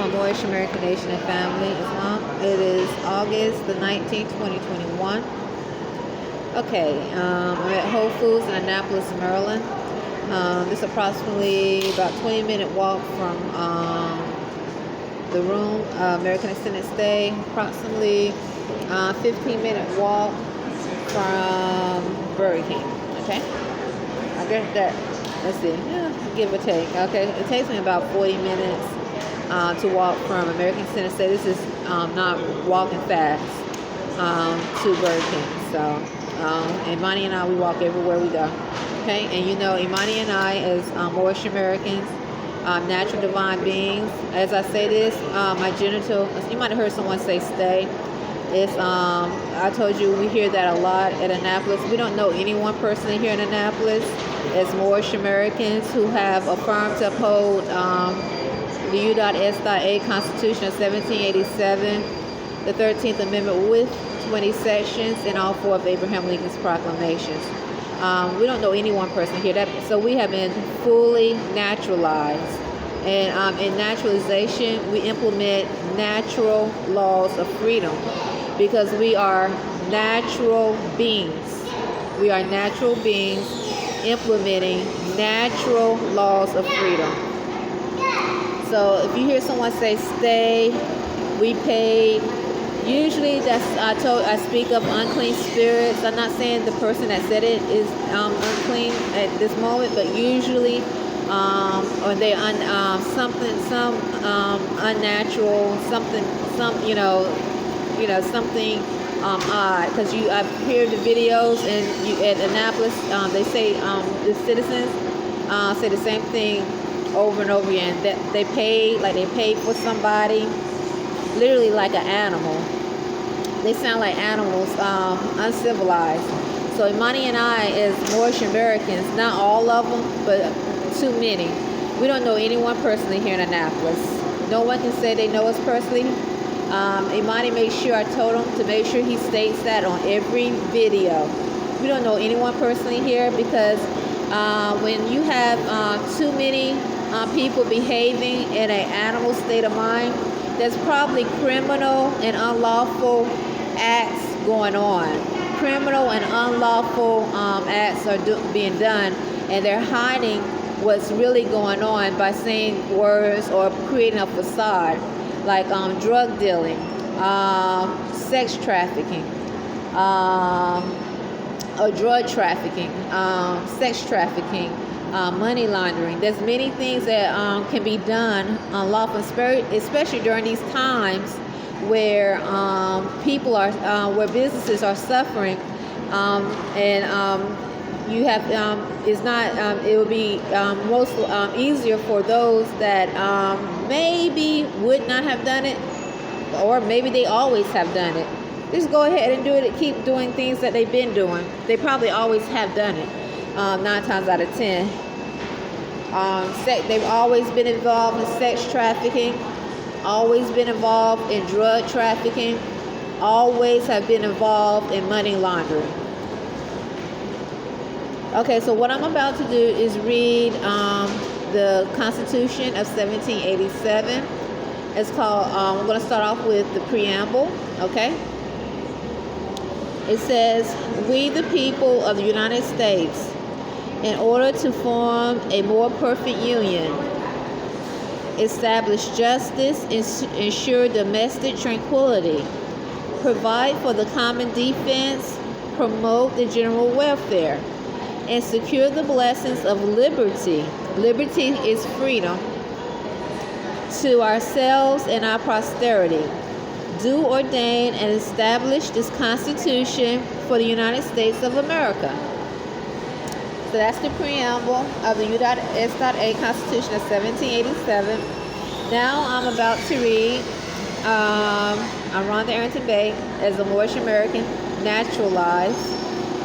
my Moorish American Nation and Family, Islam. It is August the 19th, 2021. Okay, I'm at Whole Foods in Annapolis, Maryland. This is approximately about 20-minute walk from the room, American Extended Stay. Approximately 15-minute walk from Burger King. Okay, I guess that. Let's see, give or take. Okay, it takes me about 40 minutes to walk from American Extended Stay. This is not walking fast to Burger King. So, Imani and I, we walk everywhere we go. Okay, and you know, Imani and I, as Moorish Americans, natural divine beings. As I say this, my genital. You might have heard someone say "stay." It's I told you we hear that a lot at Annapolis. We don't know any one person here in Annapolis as Moorish Americans who have affirmed to uphold the U.S.A. Constitution of 1787, the 13th Amendment with 20 sections, and all four of Abraham Lincoln's proclamations. We don't know any one person here. So we have been fully naturalized. And in naturalization, we implement natural laws of freedom because we are natural beings. We are natural beings implementing natural laws of freedom. So if you hear someone say "stay," "we paid," usually that's I speak of unclean spirits. I'm not saying the person that said it is unclean at this moment, but usually or they some unnatural, something something odd, because I hear the videos and at Annapolis they say the citizens say the same thing over and over again, that they paid for somebody, literally like an animal. They sound like animals, uncivilized. So Imani and I, as Moorish Americans, not all of them, but too many. We don't know anyone personally here in Annapolis. No one can say they know us personally. Imani made sure I told him to make sure he states that on every video. We don't know anyone personally here because when you have too many people behaving in an animal state of mind, there's probably criminal and unlawful acts going on. Criminal and unlawful acts are being done, and they're hiding what's really going on by saying words or creating a facade, like drug dealing, sex trafficking, or drug trafficking, sex trafficking, money laundering. There's many things that can be done unlawful, especially during these times where people are, where businesses are suffering, and you have it's not. It will be most easier for those that maybe would not have done it, or maybe they always have done it. Just go ahead and do it. Keep doing things that they've been doing. They probably always have done it. 9 times out of 10. They've always been involved in sex trafficking, always been involved in drug trafficking, always have been involved in money laundering. Okay, so what I'm about to do is read the Constitution of 1787. It's called, I'm going to start off with the preamble, okay? It says, "We the people of the United States, in order to form a more perfect union, establish justice, ensure domestic tranquility, provide for the common defense, promote the general welfare, and secure the blessings of liberty." Liberty is freedom. "To ourselves and our posterity, do ordain and establish this Constitution for the United States of America." So that's the preamble of the U.S.A. Constitution of 1787. Now I'm about to read, I'm Arrington-Bey as a Moorish American, naturalized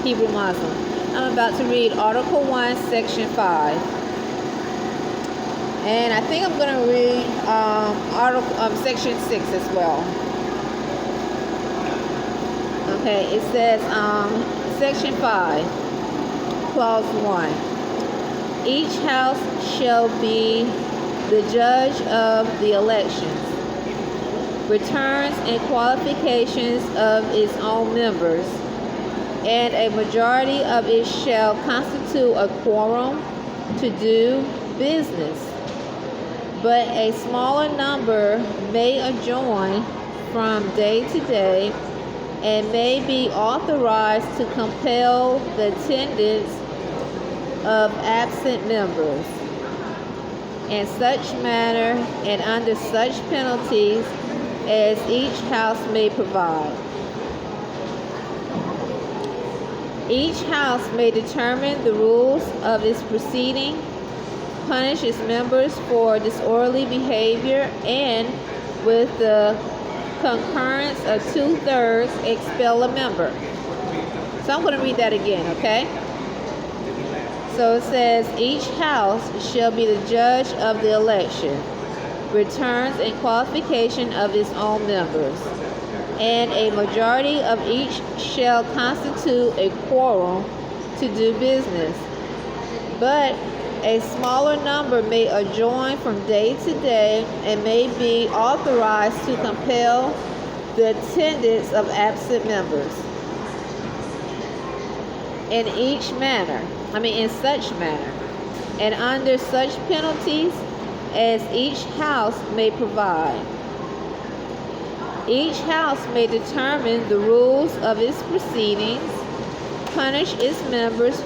Hebrew Muslim. I'm about to read Article 1, Section 5. And I think I'm going to read Section 6 as well. Okay, it says, Section 5, Clause 1. Each house shall be the judge of the elections. returns and qualifications of its own members, and a majority of it shall constitute a quorum to do business. But a smaller number may adjourn from day to day, and may be authorized to compel the attendance of absent members in such manner and under such penalties as each house may provide. Each house may determine the rules of its proceeding, punish its members for disorderly behavior, and with the concurrence of 2/3 expel a member. So I'm going to read that again, okay? So it says, each house shall be the judge of the election, returns and qualification of its own members, and a majority of each shall constitute a quorum to do business. But a smaller number may adjourn from day to day, and may be authorized to compel the attendance of absent members in such manner, and under such penalties as each house may provide. Each house may determine the rules of its proceedings, punish its members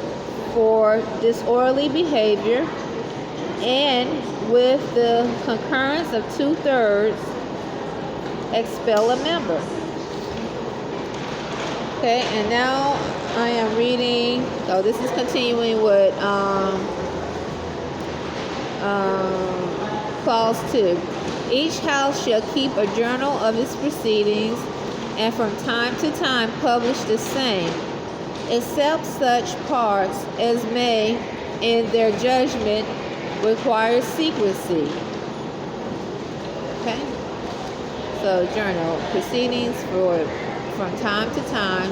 for disorderly behavior, and with the concurrence of 2/3 expel a member. Okay, and now I am reading, this is continuing with clause 2. Each house shall keep a journal of its proceedings, and from time to time publish the same, except such parts as may, in their judgment, require secrecy. Okay? So, journal proceedings from time to time,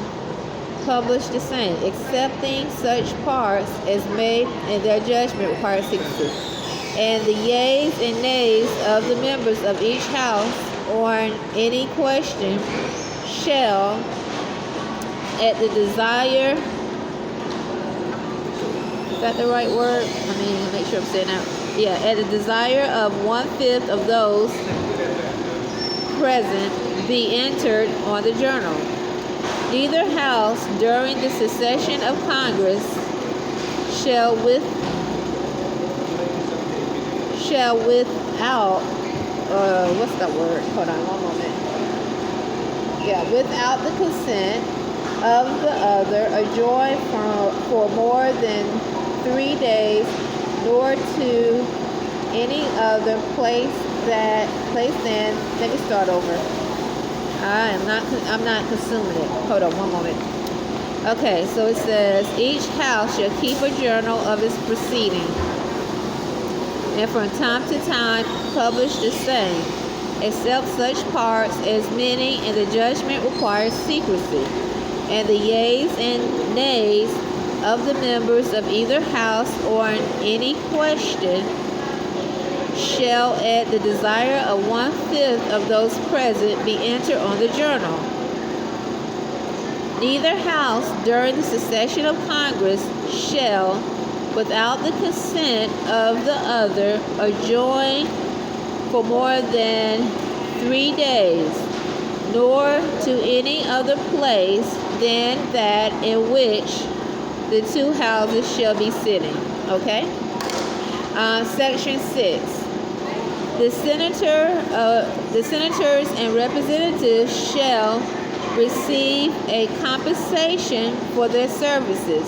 publish the same, excepting such parts as may, in their judgment, require secrecy. And the yeas and nays of the members of each house on any question shall, at the desire, is that the right word? Make sure I'm saying that. Yeah, at the desire of 1/5 of those present, be entered on the journal. Neither house during the session of Congress shall without, what's that word? Hold on one moment. Yeah, without the consent of the other, adjourn for more than 3 days, nor to any other place than, let me start over. I'm not consuming it. Hold on one moment. Okay, so it says, each house shall keep a journal of its proceeding, and from time to time publish the same, except such parts as many in the judgment require secrecy. And the yeas and nays of the members of either house on any question shall, at the desire of 1/5 of those present, be entered on the journal. Neither house during the session of Congress shall, without the consent of the other, adjourn for more than 3 days, nor to any other place than that in which the two houses shall be sitting. Okay? Section 6. The senators and representatives shall receive a compensation for their services,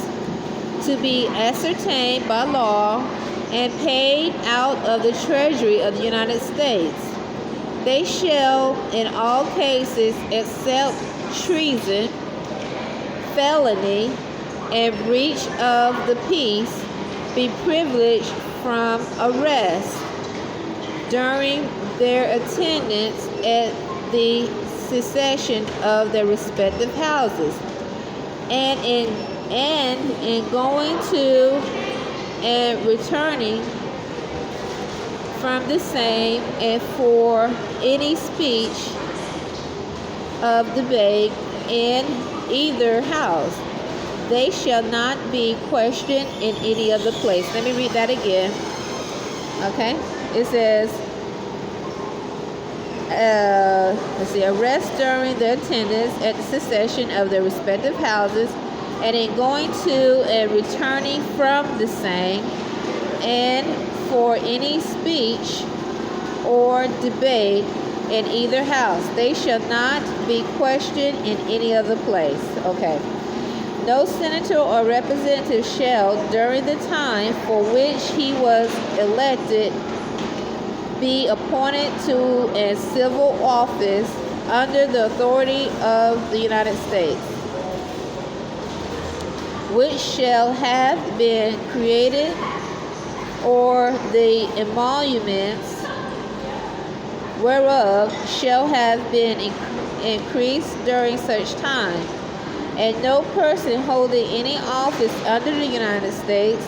to be ascertained by law and paid out of the Treasury of the United States. They shall, in all cases except treason, felony, and breach of the peace, be privileged from arrest during their attendance at the session of their respective houses, and in going to and returning from the same, and for any speech of debate in either house. They shall not be questioned in any other place. Let me read that again. Okay? It says, arrest during their attendance at the succession of their respective houses, and in going to and returning from the same, and for any speech or debate in either house. They shall not be questioned in any other place. Okay. No senator or representative shall, during the time for which he was elected, be appointed to a civil office under the authority of the United States, which shall have been created, or the emoluments whereof shall have been increased during such time. And no person holding any office under the United States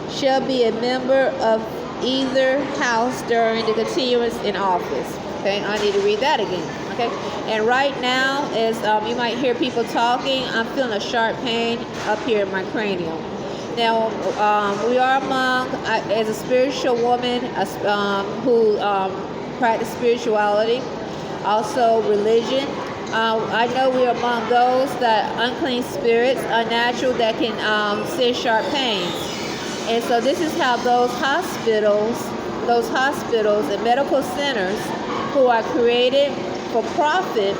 shall be a member of either house during the continuance in office. Okay, I need to read that again. Okay, and right now, as you might hear people talking, I'm feeling a sharp pain up here in my cranium. Now, we are among, as a spiritual woman who practice spirituality, also religion. I know we're among those that unclean spirits, unnatural, that can send sharp pains. And so this is how those hospitals and medical centers who are created for profit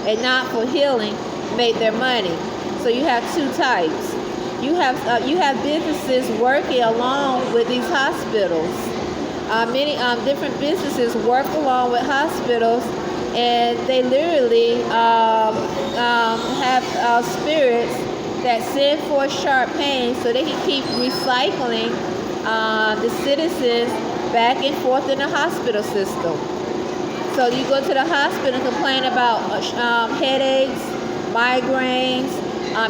and not for healing make their money. So you have two types. You have businesses working along with these hospitals. Many different businesses work along with hospitals, and they literally have spirits that send forth sharp pain so they can keep recycling the citizens back and forth in the hospital system. So you go to the hospital and complain about headaches, migraines,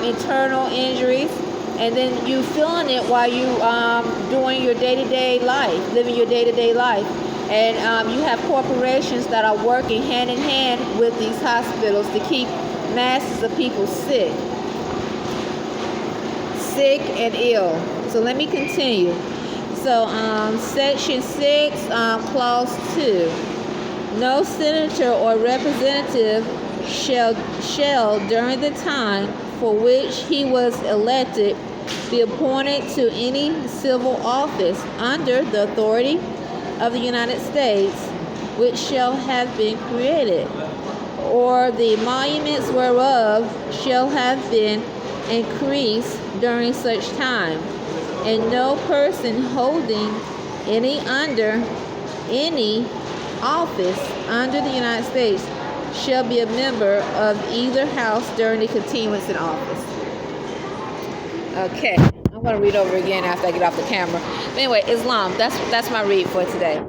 internal injuries, and then you feeling it while you doing your day-to-day life, living your day-to-day life. And you have corporations that are working hand in hand with these hospitals to keep masses of people sick and ill. So let me continue. So Section 6, Clause 2. No senator or representative shall during the time for which he was elected be appointed to any civil office under the authority of the United States, which shall have been created, or the emoluments whereof shall have been increased during such time. And no person holding any office under the United States shall be a member of either house during the continuance in office. Okay, I'm going to read over again after I get off the camera. But anyway, Islam, that's my read for today.